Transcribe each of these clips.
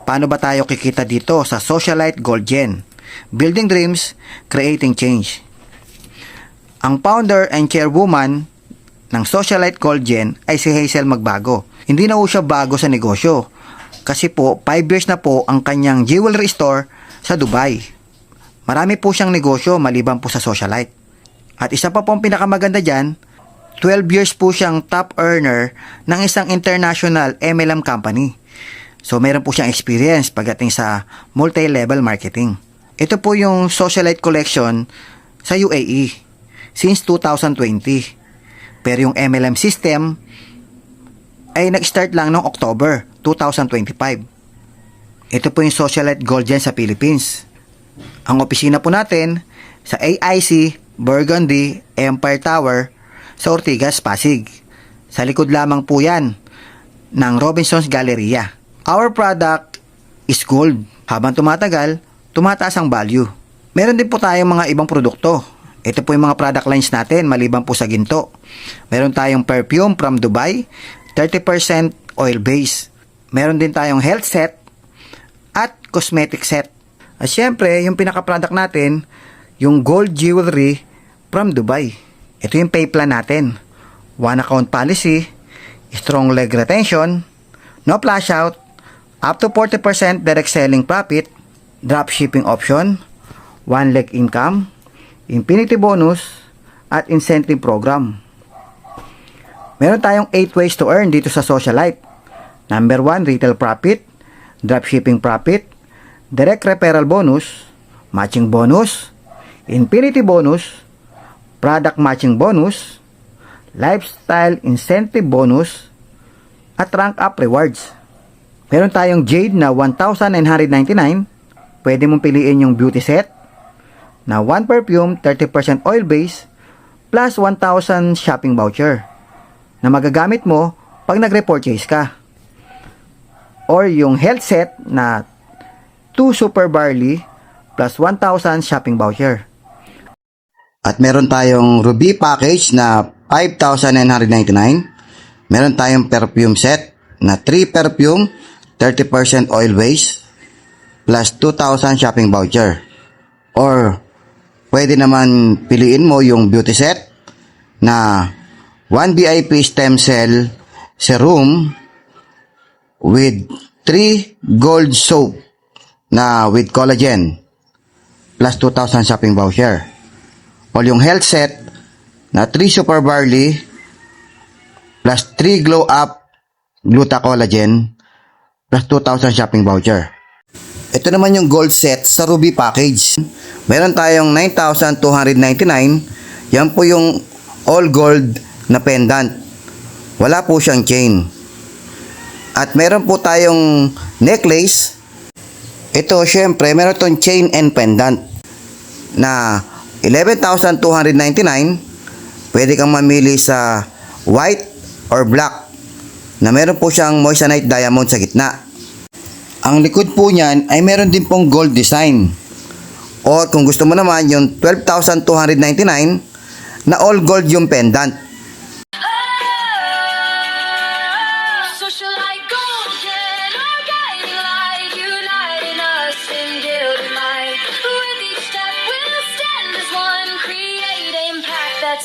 Paano ba tayo kikita dito sa Socialite Gold Gen? Building dreams, creating change. Ang founder and chairwoman ng Socialite Gold Gen ay si Hazel Magbago. Hindi na po siya bago sa negosyo kasi po 5 years na po ang kanyang jewelry store sa Dubai. Marami po siyang negosyo maliban po sa Socialite. At isa pa pong pinakamaganda dyan, 12 years po siyang top earner ng isang international MLM company. So meron po siyang experience pagdating sa multi-level marketing. Ito po yung Socialite Collection sa UAE since 2020. Pero yung MLM system ay nag-start lang noong October 2025. Ito po yung Socialite Gold Gen sa Philippines. Ang opisina po natin sa AIC Burgundy Empire Tower sa Ortigas, Pasig. Sa likod lamang po yan ng Robinson's Galleria. Our product is gold. Habang tumatagal, tumataas ang value. Meron din po tayong mga ibang produkto. Ito po yung mga product lines natin maliban po sa ginto. Meron tayong perfume from Dubai, 30% oil base. Meron din tayong health set at cosmetic set. At syempre, yung pinaka-product natin, yung gold jewelry from Dubai. Ito yung pay plan natin. One account policy, strong leg retention, no flash out, up to 40% direct selling profit, drop shipping option, one leg income, infinity bonus, at incentive program. Meron tayong 8 ways to earn dito sa Socialite. Number 1, retail profit, drop shipping profit, direct referral bonus, matching bonus, infinity bonus, product matching bonus, lifestyle incentive bonus, at rank up rewards. Meron tayong jade na 1,999. Pwede mong piliin yung beauty set na 1 perfume, 30% oil base, plus 1,000 shopping voucher na magagamit mo pag nag-repurchase ka. Or yung health set na 2 super barley plus 1,000 shopping voucher. At meron tayong ruby package na 5,999. Meron tayong perfume set na 3 perfume, 30% oil base, plus 2,000 shopping voucher. Or, pwede naman piliin mo yung beauty set na 1 VIP stem cell serum with 3 gold soap na with collagen, plus 2,000 shopping voucher. O yung health set na 3 super barley plus 3 glow up gluta collagen plus 2,000 shopping voucher. Ito naman yung gold set sa ruby package. Meron tayong 9,299. Yan po yung all gold na pendant. Wala po siyang chain. At meron po tayong necklace. Ito syempre meron tong chain and pendant na 11,299. Pwede kang mamili sa white or black na meron po siyang moissanite diamond sa gitna. Ang likod po niyan ay meron din pong gold design. Or kung gusto mo naman yung 12,299 na all gold yung pendant.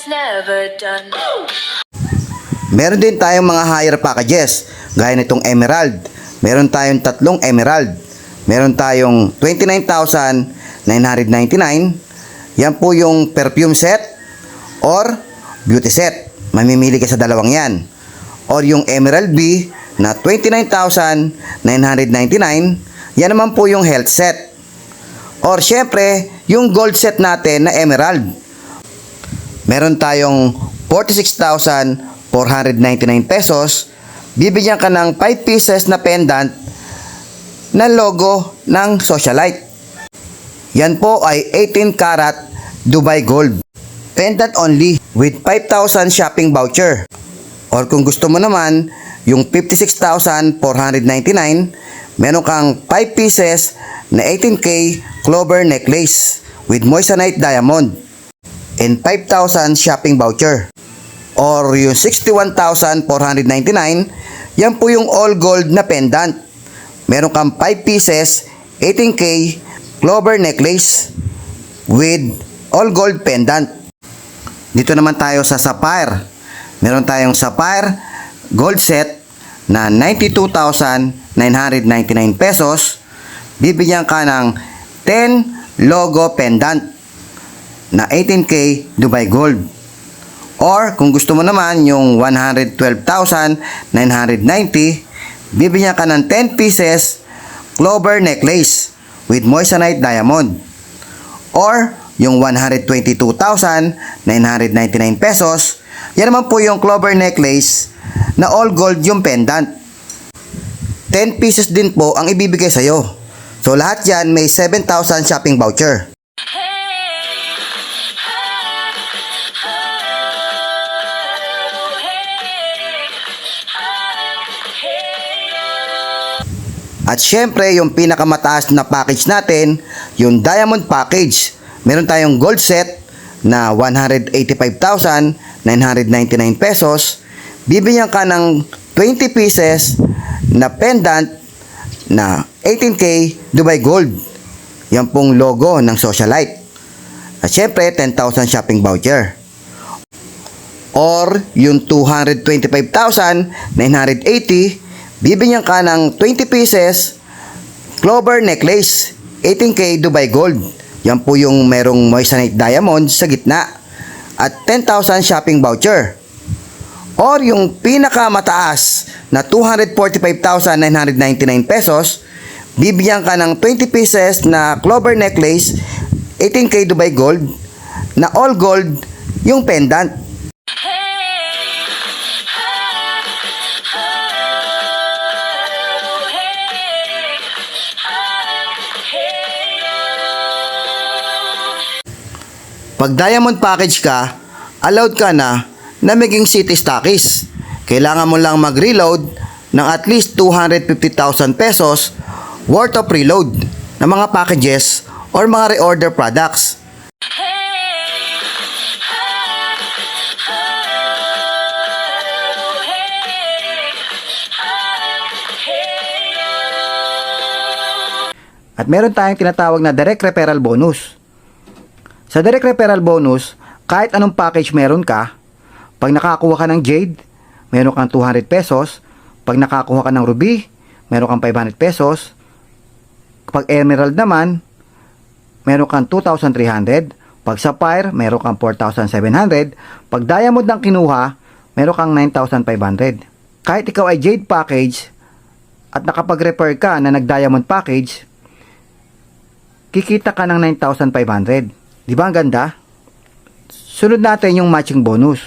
Never done. Meron din tayong mga higher packages gaya nitong emerald. Meron tayong 3 emerald. Meron tayong 29,999. Yan po yung perfume set or beauty set. Mamimili ka sa dalawang yan. Or yung emerald B na 29,999. Yan naman po yung health set. Or syempre yung gold set natin na emerald. Meron tayong 46,499 pesos. Bibigyan ka ng 5 pieces na pendant na logo ng Socialite. Yan po ay 18 karat Dubai Gold. Pendant only with 5,000 shopping voucher. Or kung gusto mo naman, yung 56,499, meron kang 5 pieces na 18K clover necklace with moissanite diamond and 5,000 shopping voucher. Or yung 61,499, yan po yung all gold na pendant meron kang 5 pieces 18K clover necklace with all gold pendant. Dito naman tayo sa sapphire. Meron tayong sapphire gold set na 92,999 pesos. Bibigyan ka ng 10 logo pendant na 18K Dubai Gold. Or kung gusto mo naman yung 112,990, bibigyan ka ng 10 pieces clover necklace with moissanite diamond. Or yung 122,999 pesos, yan naman po yung clover necklace na all gold yung pendant. 10 pieces din po ang ibibigay sa'yo. So lahat yan may 7,000 shopping voucher. At syempre, yung pinakamataas na package natin, yung diamond package. Meron tayong gold set na 185,999 pesos. Bibigyan ka ng 20 pieces na pendant na 18K Dubai Gold. Yan pong logo ng Socialite. At syempre, 10,000 shopping voucher. Or yung 225,980, bibigyan ka ng 20 pieces clover necklace 18K Dubai Gold. Yan po yung merong moissanite diamond sa gitna. At 10,000 shopping voucher. Or yung pinakamataas na 245,999 pesos, bibigyan ka ng 20 pieces na clover necklace 18K Dubai Gold na all gold yung pendant. Pag diamond package ka, allowed ka na maging city stockies. Kailangan mo lang mag-reload ng at least 250,000 pesos worth of reload ng mga packages or mga reorder products. At meron tayong tinatawag na direct referral bonus. Sa direct referral bonus, kahit anong package meron ka, pag nakakuha ka ng jade, meron kang 200 pesos. Pag nakakuha ka ng ruby, meron kang 500 pesos. Pag emerald naman, meron kang 2,300. Pag sapphire, meron kang 4,700. Pag diamond ang kinuha, meron kang 9,500. Kahit ikaw ay jade package at nakapag-refer ka na nag-diamond package, kikita ka ng 9,500. Di ba ang ganda? Sunod natin yung matching bonus.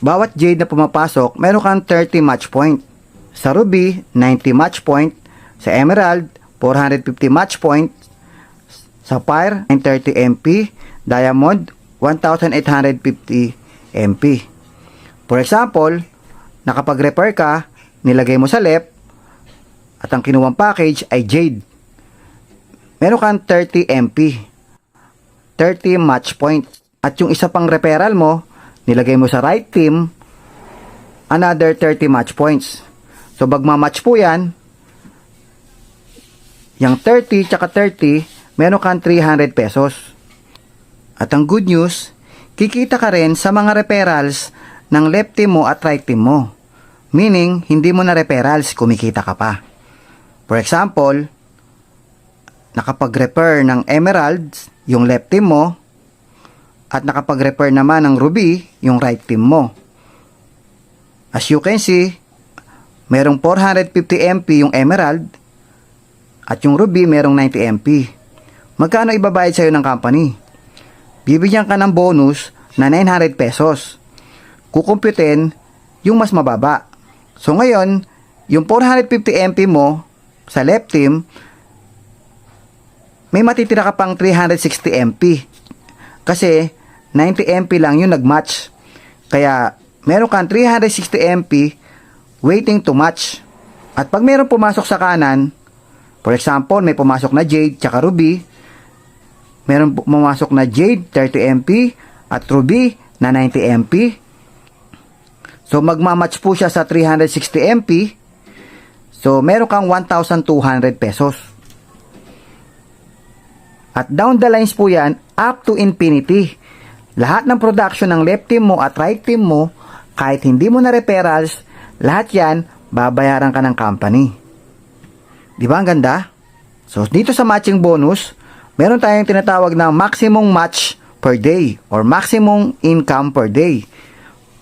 Bawat jade na pumapasok, meron kang 30 match point. Sa ruby, 90 match point. Sa emerald, 450 match point. Sapphire, 930 MP. Diamond, 1,850 MP. For example, nakapag-refer ka, nilagay mo sa left, at ang kinuwang package ay jade. Meron kang 30 MP. 30 match point. At yung isa pang referral mo, nilagay mo sa right team, another 30 match points. So, magmamatch po yan. Yung 30 tsaka 30, meron kang 300 pesos. At ang good news, kikita ka rin sa mga referrals ng left team mo at right team mo. Meaning, hindi mo na referrals, kumikita ka pa. For example, nakapag-refer ng emeralds, yung left team mo, at nakapag-refer naman ng ruby, yung right team mo. As you can see, merong 450 MP yung emerald, at yung ruby merong 90 MP. Magkano ibabayad sa'yo ng company? Bibigyan ka ng bonus na 900 pesos. Kukumputin yung mas mababa. So ngayon, yung 450 MP mo sa left team, may matitira ka pang 360 MP. Kasi 90 MP lang yung nag-match. Kaya meron kang 360 MP waiting to match. At pag meron pumasok sa kanan, for example, may pumasok na jade tsaka ruby, meron pumasok na jade 30 MP at ruby na 90 MP. So magmamatch po siya sa 360 MP. So, meron kang 1,200 pesos. At down the lines po yan, up to infinity. Lahat ng production ng left team mo at right team mo, kahit hindi mo na referrals, lahat yan, babayaran ka ng company. Di ba ang ganda? So, dito sa matching bonus, meron tayong tinatawag na maximum match per day or maximum income per day.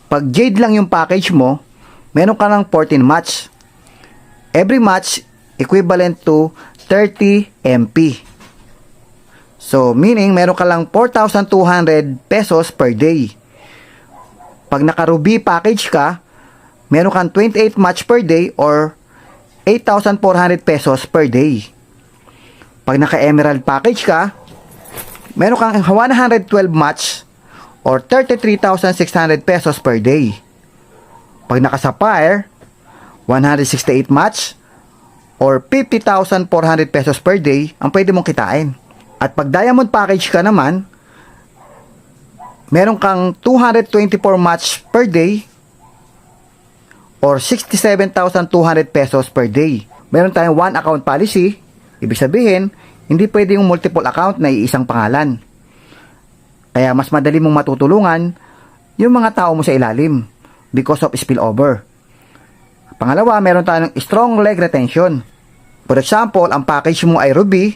Pag Jade lang yung package mo, meron ka ng 14 match. Every match equivalent to 30 MP. So, meaning, meron ka lang 4,200 pesos per day. Pag naka-Ruby package ka, meron kang 28 match per day or 8,400 pesos per day. Pag naka-Emerald package ka, meron kang 112 match or 33,600 pesos per day. Pag naka-Sapphire, 168 match or 50,400 pesos per day ang pwede mong kitain. At pag diamond package ka naman, meron kang 224 match per day or 67,200 pesos per day. Meron tayong one account policy. Ibig sabihin, hindi pwede yung multiple account na iisang pangalan. Kaya mas madali mong matutulungan yung mga tao mo sa ilalim because of spillover. Pangalawa, meron tayong strong leg retention. For example, ang package mo ay Ruby,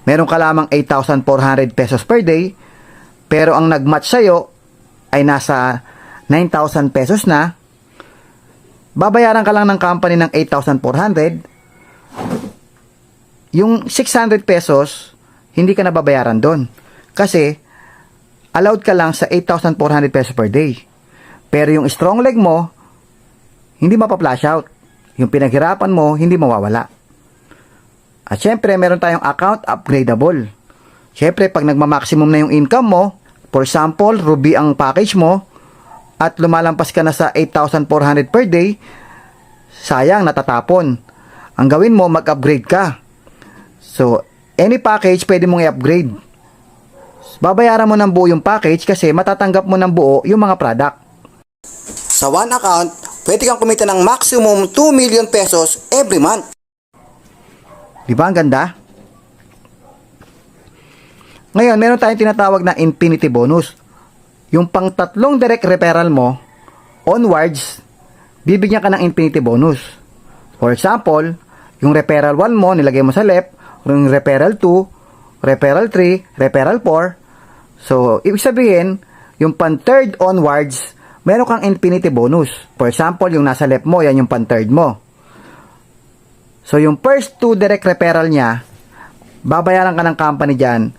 meron ka lamang 8,400 pesos per day, pero ang nag-match sa'yo ay nasa 9,000 pesos na, babayaran ka lang ng company ng 8,400, yung 600 pesos, hindi ka na babayaran doon. Kasi, allowed ka lang sa 8,400 pesos per day. Pero yung strong leg mo, hindi mapa-flash out. Yung pinaghirapan mo, hindi mawawala. At syempre, meron tayong account upgradable. Syempre, pag nagma-maximum na yung income mo, for example, Ruby ang package mo, at lumalampas ka na sa 8,400 per day, sayang, natatapon. Ang gawin mo, mag-upgrade ka. So, any package, pwede mong i-upgrade. Babayaran mo ng buo yung package kasi matatanggap mo ng buo yung mga product. Sa one account, pwede kang kumita ng maximum 2 million pesos every month. Di ba ang ganda? Ngayon, meron tayong tinatawag na infinity bonus. Yung pang tatlong direct referral mo, onwards, bibigyan ka ng infinity bonus. For example, yung referral 1 mo, nilagay mo sa left, yung referral 2, referral 3, referral 4. So, ibig sabihin, yung pang third onwards, meron kang infinity bonus. For example, yung nasa left mo, yan yung pang third mo. So, yung first 2 direct referral niya, babayaran ka ng company dyan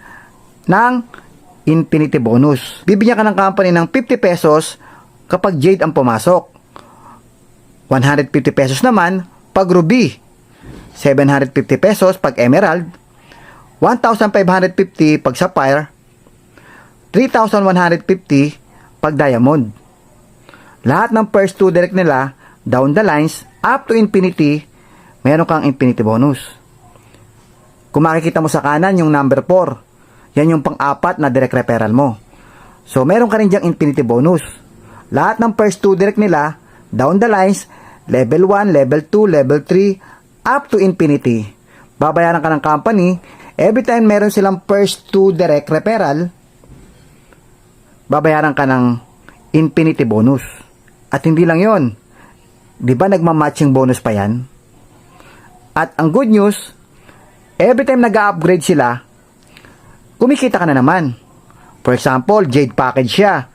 ng infinity bonus. Bibigyan ka ng company ng 50 pesos kapag Jade ang pumasok. 150 pesos naman pag Ruby. 750 pesos pag Emerald. 1,550 pag Sapphire. 3,150 pag Diamond. Lahat ng first 2 direct nila, down the lines, up to infinity, meron kang infinity bonus. Kung makikita mo sa kanan yung number 4, yan yung pang-apat na direct referral mo. So, meron ka rin dyang infinity bonus. Lahat ng first 2 direct nila, down the lines, level 1, level 2, level 3, up to infinity. Babayaran ka ng company, every time meron silang first 2 direct referral, babayaran ka ng infinity bonus. At hindi lang yon, di ba nagmamatching bonus pa yan? At ang good news, every time nag-upgrade sila, kumikita ka na naman. For example, Jade package siya.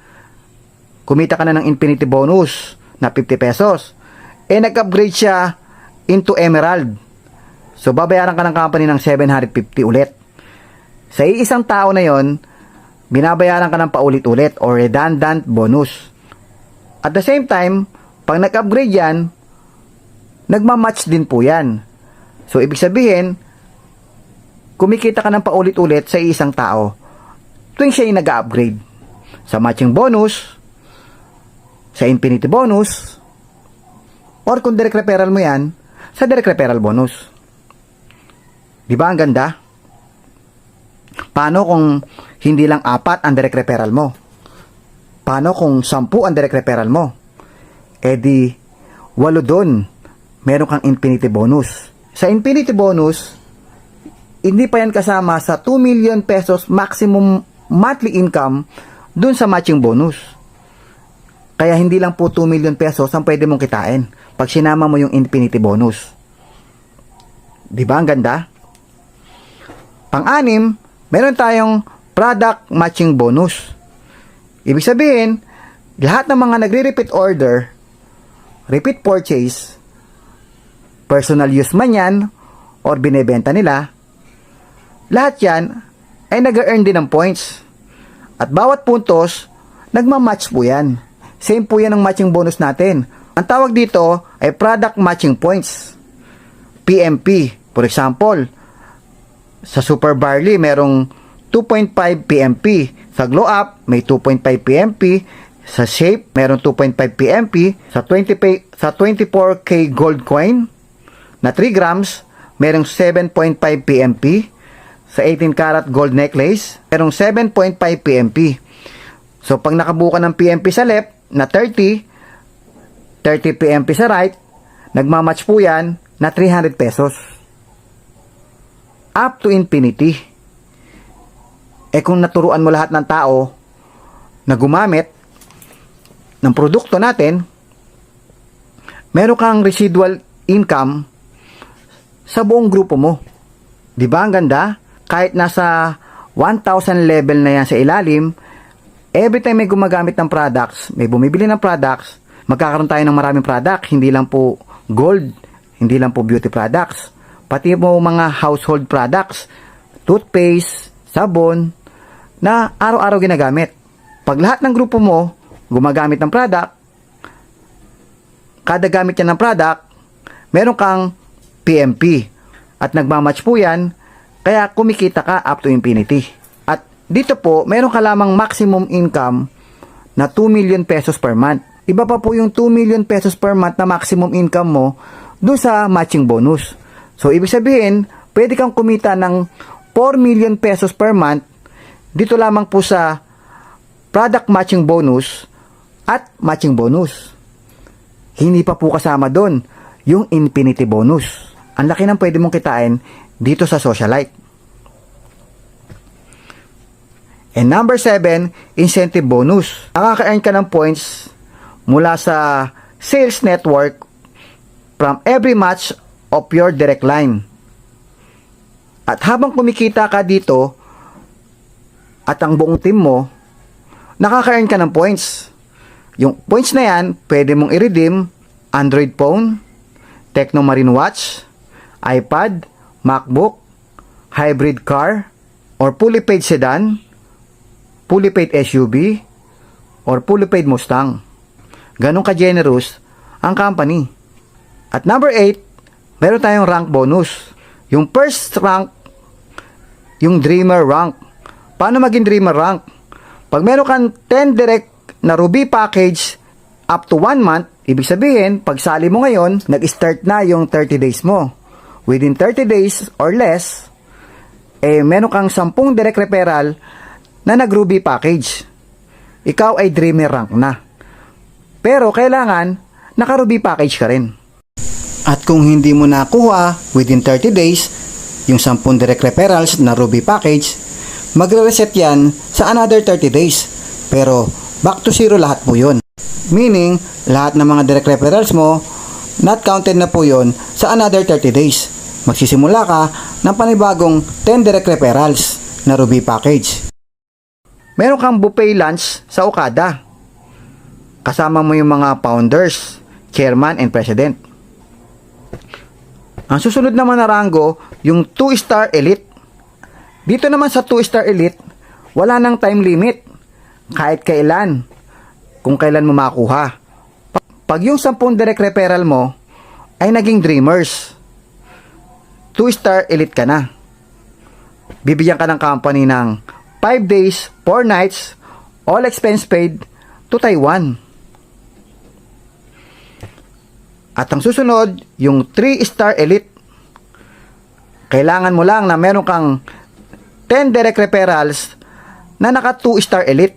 Kumita ka na ng infinity bonus na 50 pesos. Nag-upgrade siya into Emerald. So, babayaran ka ng company ng 750 ulit. Sa iisang tao na yon, binabayaran ka ng paulit-ulit or redundant bonus. At the same time, pag nag-upgrade yan, nagmamatch din po yan. So, ibig sabihin, kumikita ka ng paulit-ulit sa isang tao tuwing siya yung nag-upgrade. Sa matching bonus, sa infinity bonus, or kung direct referral mo yan, sa direct referral bonus. Di ba ang ganda? Paano kung hindi lang 4 ang direct referral mo? Paano kung 10 ang direct referral mo? Eh di, 8 doon meron kang infinity bonus. Sa infinity bonus, hindi pa yan kasama sa 2 million pesos maximum monthly income dun sa matching bonus. Kaya hindi lang po 2 million pesos ang pwede mong kitain pag sinama mo yung infinity bonus. Di ba ang ganda? Pang-anim, meron tayong product matching bonus. Ibig sabihin, lahat ng mga nagre-repeat order, repeat purchase, personal use man yan, or binebenta nila, lahat yan ay nag-earn din ng points. At bawat puntos, nagmamatch po yan. Same po yan ang matching bonus natin. Ang tawag dito ay product matching points. PMP. For example, sa Super Barley, merong 2.5 PMP. Sa Glow Up, may 2.5 PMP. Sa Shape, meron 2.5 PMP. Sa 24K Gold Coin na 3 grams, merong 7.5 PMP. Sa 18 karat gold necklace, merong 7.5 PMP. So, pag nakabuka ng PMP sa left na 30 PMP sa right, nagmamatch po yan na 300 pesos. Up to infinity. Kung naturuan mo lahat ng tao na gumamit ng produkto natin, meron kang residual income sa buong grupo mo. Di ba ang ganda? Kahit nasa 1,000 level na yan sa ilalim, every time may gumagamit ng products, may bumibili ng products, magkakaroon tayo ng maraming product, hindi lang po gold, hindi lang po beauty products, pati po mga household products, toothpaste, sabon, na araw-araw ginagamit. Pag lahat ng grupo mo gumagamit ng product, kada gamit yan ng product, meron kang PMP. At nagmamatch po yan, kaya kumikita ka up to infinity. At dito po, meron ka lamang maximum income na 2 million pesos per month. Iba pa po yung 2 million pesos per month na maximum income mo doon sa matching bonus. So, ibig sabihin, pwede kang kumita ng 4 million pesos per month dito lamang po sa product matching bonus at matching bonus. Hindi pa po kasama doon yung infinity bonus. Ang laki ng pwede mong kitain dito sa Socialite. And number 7, incentive bonus. Nakaka-earn ka ng points mula sa sales network from every match of your direct line. At habang kumikita ka dito at ang buong team mo, nakaka-earn ka ng points. Yung points na yan, pwede mong i-redeem Android phone, Tecno Marine Watch, iPad, MacBook, hybrid car, or fully paid sedan, fully paid SUV, or fully paid Mustang. Ganun ka-generous ang company. At number 8, meron tayong rank bonus. Yung first rank, yung Dreamer rank. Paano maging Dreamer rank? Pag meron kang 10 direct na Ruby package up to 1 month, ibig sabihin, pag sali mo ngayon, nag-start na yung 30 days mo. Within 30 days or less, meron kang 10 direct referral na nag-Ruby package. Ikaw ay Dreamer rank na. Pero kailangan, naka-Ruby package ka rin. At kung hindi mo nakuha within 30 days, yung 10 direct referrals na Ruby package, magre-reset yan sa another 30 days. Pero back to zero lahat po yun. Meaning, lahat ng mga direct referrals mo, not counted na po yun sa another 30 days. Magsisimula ka ng panibagong 10 direct referrals na Ruby package. Meron kang buffet lunch sa Okada. Kasama mo yung mga founders, chairman, and president. Ang susunod naman na rango, yung 2-star elite. Dito naman sa 2-star elite, wala nang time limit. Kahit kailan, kung kailan mo makuha. Pag yung 10 direct referral mo ay naging dreamers, 2-star elite ka na. Bibigyan ka ng company ng 5 days, 4 nights, all expense paid to Taiwan. At ang susunod, yung 3-star elite. Kailangan mo lang na meron kang 10 direct referrals na naka 2-star elite.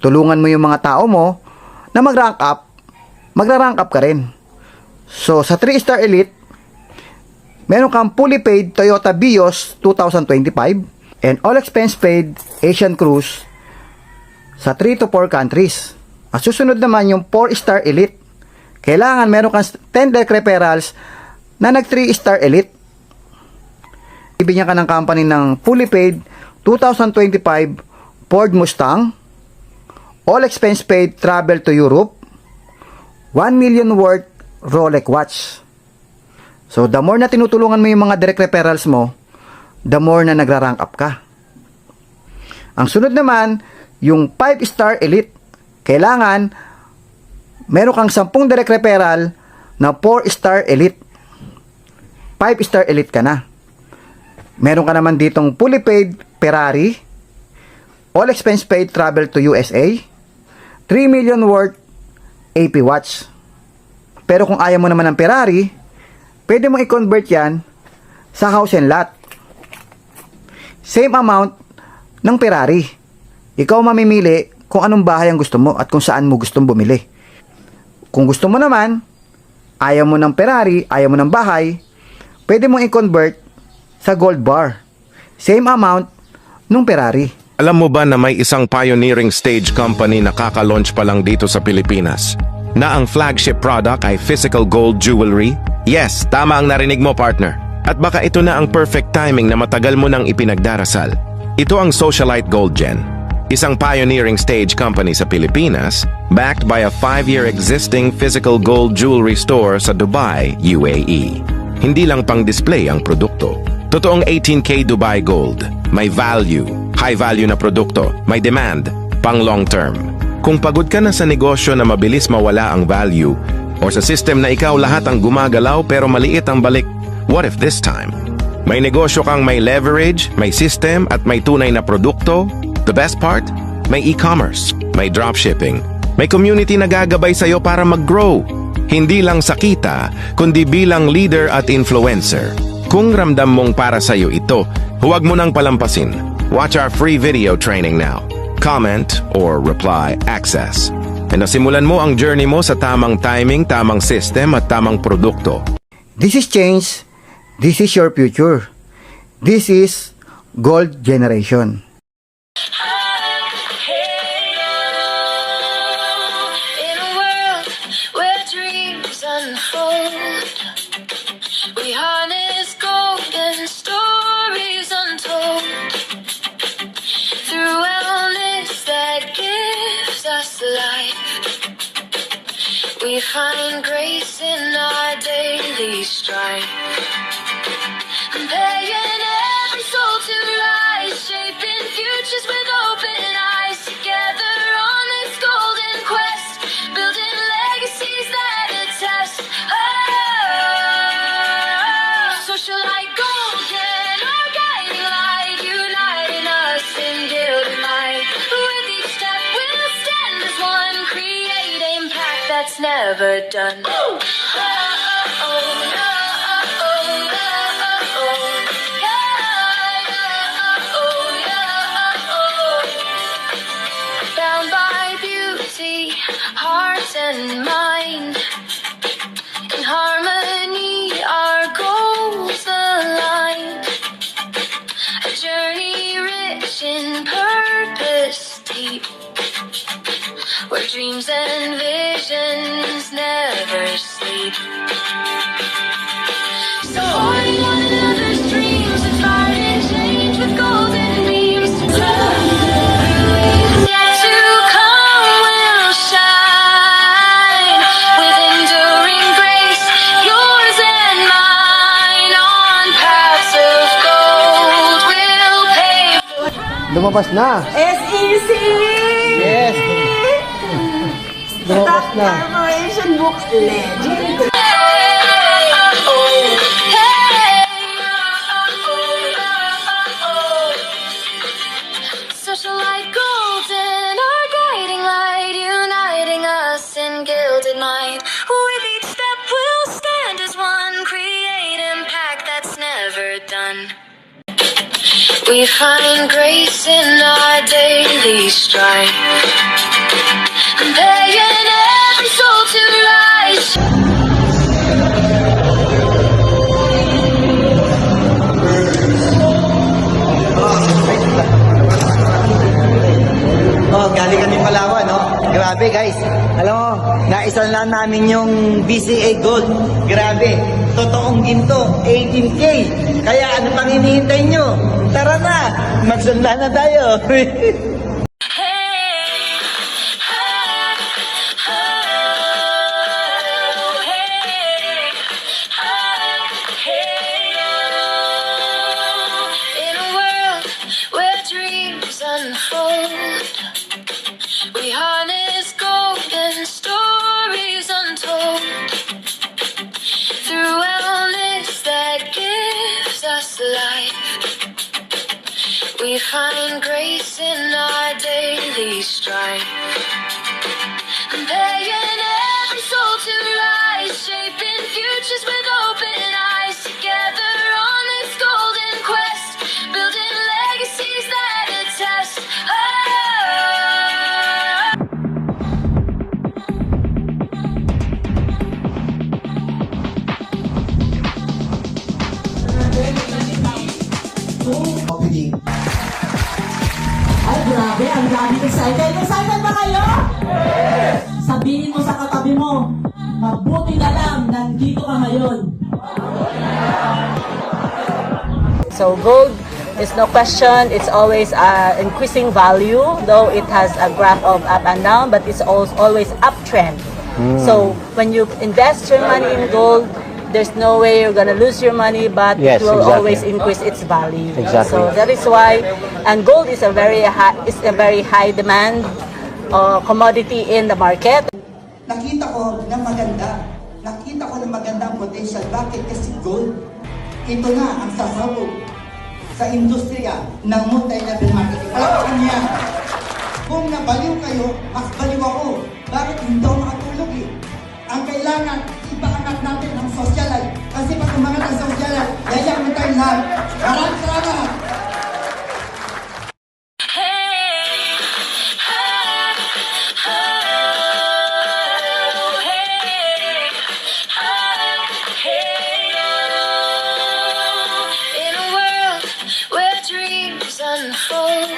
Tulungan mo yung mga tao mo na mag-rank up, magra-rank up ka rin. So, sa 3-star Elite, meron kang fully paid Toyota Vios 2025 and all expense paid Asian Cruise sa 3 to 4 countries. At susunod naman yung 4-star Elite. Kailangan meron kang 10 direct referrals na nag 3-star Elite. Ibigyan ka ng company ng fully paid 2025 Ford Mustang, all expense paid travel to Europe, 1 million worth Rolex watch. So, the more na tinutulungan mo yung mga direct referrals mo, the more na nagra-rank up ka. Ang sunod naman, yung 5-star Elite. Kailangan, meron kang 10 direct referral na 4-star Elite. 5-star Elite ka na. Meron ka naman ditong fully paid Ferrari, all expense paid travel to USA, 3 million worth AP watch. Pero kung ayaw mo naman ng Ferrari, pwede mong i-convert yan sa house and lot. Same amount ng Ferrari. Ikaw mamimili kung anong bahay ang gusto mo at kung saan mo gustong bumili. Kung gusto mo naman, ayaw mo ng Ferrari, ayaw mo ng bahay, pwede mong i-convert sa gold bar. Same amount nung Ferrari. Alam mo ba na may isang pioneering stage company na kaka-launch pa lang dito sa Pilipinas? Na ang flagship product ay physical gold jewelry? Yes, tama ang narinig mo, partner. At baka ito na ang perfect timing na matagal mo nang ipinagdarasal. Ito ang Socialite Gold Gen. Isang pioneering stage company sa Pilipinas, backed by a 5-year existing physical gold jewelry store sa Dubai, UAE. Hindi lang pang display ang produkto. Totoong 18K Dubai Gold. May value, high value na produkto, may demand, pang long term. Kung pagod ka na sa negosyo na mabilis mawala ang value, o sa system na ikaw lahat ang gumagalaw pero maliit ang balik, what if this time? May negosyo kang may leverage, may system at may tunay na produkto. The best part? May e-commerce, may dropshipping, may community na gagabay sa'yo para mag-grow. Hindi lang sa kita, kundi bilang leader at influencer. Kung ramdam mong para sa'yo ito, huwag mo nang palampasin. Watch our free video training now. Comment or reply access. And nasimulan mo ang journey mo sa tamang timing, tamang system at tamang produkto. This is change. This is your future. This is Gold Generation. In a world where dreams unfold, we harness golden stories untold. Through wellness that gives us life, we find grace in our daily strife. Paying every soul to rise, shaping futures with open eyes. Together on this golden quest, building legacies that attest. Socialite golden, our guiding light, uniting us in gilded light. With each step we'll stand as one, create impact that's never done. Bound by beauty, heart and mind, in harmony our goals aligned. A journey rich in purpose deep, where dreams and visions never sleep. Supporting one another's dreams, inspiring change with golden beams. Yet to come will shine with enduring grace, yours and mine. On paths of gold we'll pave. Lumabas na. SEC! Yes. Lumabas na. Corporation Book Legend. Socialite golden, our guiding light, uniting us in gilded might. With each step we'll stand as one, create impact that's never done. We find grace in our daily strife, paying every soul to rise. namin yung BCA Gold. Grabe, totoong ginto, 18K. Kaya ano pang hinihintay nyo? Tara na, magsunda na tayo. In a world where dreams unfold, we harness golden stories untold. Through wellness that gives us life, we find grace in our daily strife. Paying every soul to rise, shaping futures with open eyes. Together on this golden quest, building legacies that attest. Ay, grabe, ang dami excited. Excited ba kayo? Sabihin mo sa katabi mo, mabuti na lang, nandito ka ngayon. So gold is no question, it's always increasing value, though it has a graph of up and down, but it's always uptrend. So when you invest your money in gold, there's no way you're gonna lose your money, but Yes, it will exactly. always increase its value. Exactly. So that is why, and gold is a very high demand commodity in the market. Nakita ko na maganda. Nakita ko na maganda ang potential. Bakit? Kasi gold, ito na ang sasabog sa industriya ng multi-level marketing. Palakpakan niya. Kung nabaliw kayo, mas baliw ako. Bakit hindi ako makatulog eh? Ang kailangan, ipaangat natin ang socialite. Kasi pag umangat ang socialite, yayak mo tayo lahat. Maraming salamat! In a world where dreams unfold,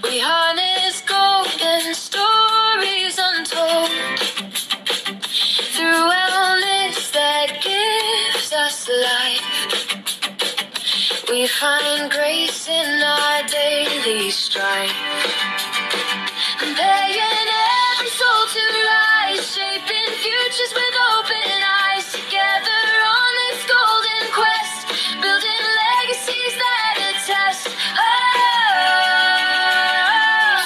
we harness golden stories untold. Through wellness that gives us life, we find grace in our daily strife. Paying every soul to rise, shaping futures with open eyes. Together on this golden quest, building legacies that attest.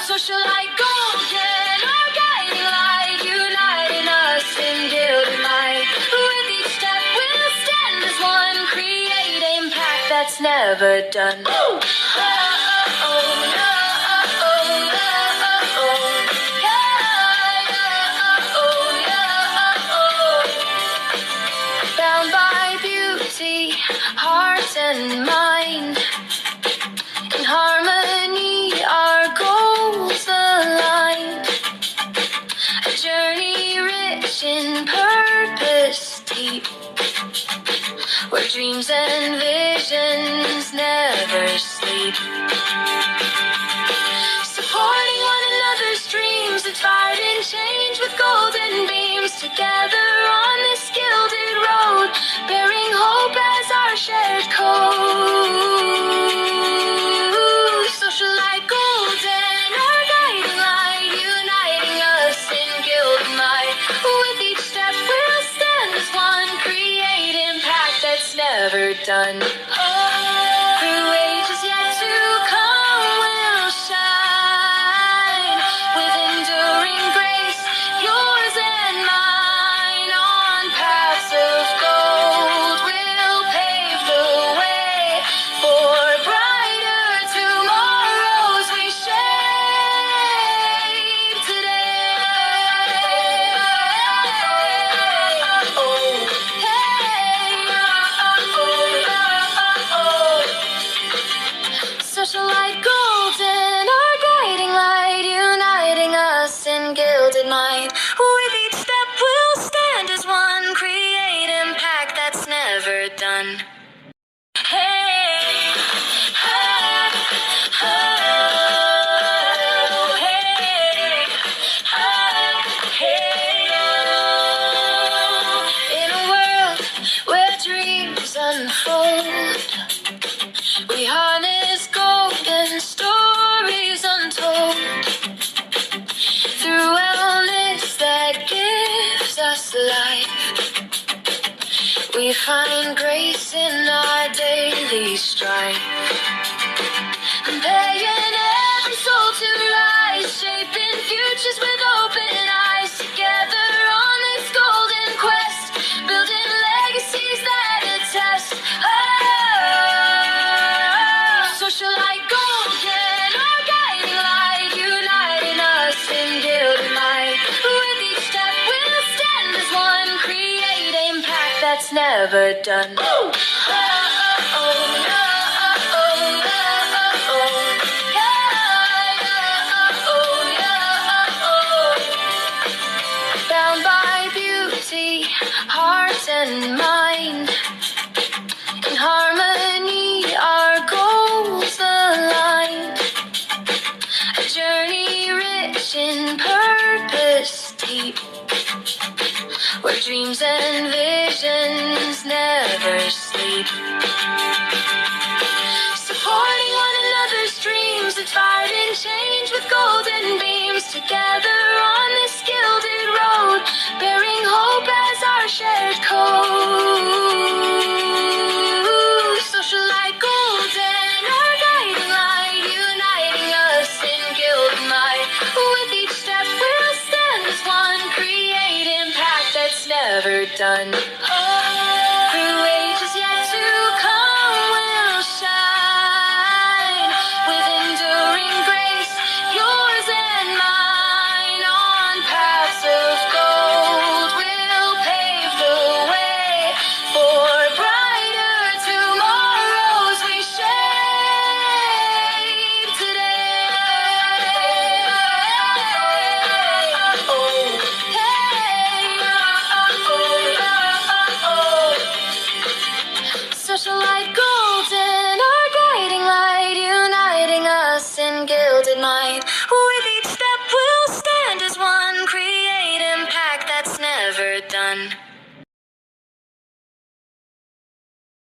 Socialite golden, our guiding light, uniting us in gilded might. With each step we'll stand as one, create impact that's never done. Bound by beauty, heart and mind, in harmony our goals aligned. A journey rich in purpose deep, where dreams and visions never sleep. Supporting one another's dreams, inspired in change with golden beams. Together on this gilded road, bearing hope as our shared code. Socialite golden, our guiding light, uniting us in gilded might. With each step we'll stand as one, create impact that's never done. Through ages yet to come, we'll shine with enduring grace, yours and mine. On paths of gold, we'll pave the way for brighter tomorrows we shape today. unfold. We harness golden stories untold. Through wellness that gives us life, we find grace in our daily strife. Paying every soul to rise, shaping futures with open eyes. Together on this golden quest, building legacies that attest. Socialite golden, our guiding light, uniting us in gilded might. With each step we'll stand as one, create impact that's never done. Bound by beauty, heart and mind, in harmony our goals aligned. A journey rich in purpose deep, where dreams and visions never sleep. Supporting one another's dreams, inspired and change with golden beams. Together on this gilded road, bearing hope as our shared code. Socialite golden, our guiding light, uniting us in gilded might. With each step we'll stand as one, create impact that's never done.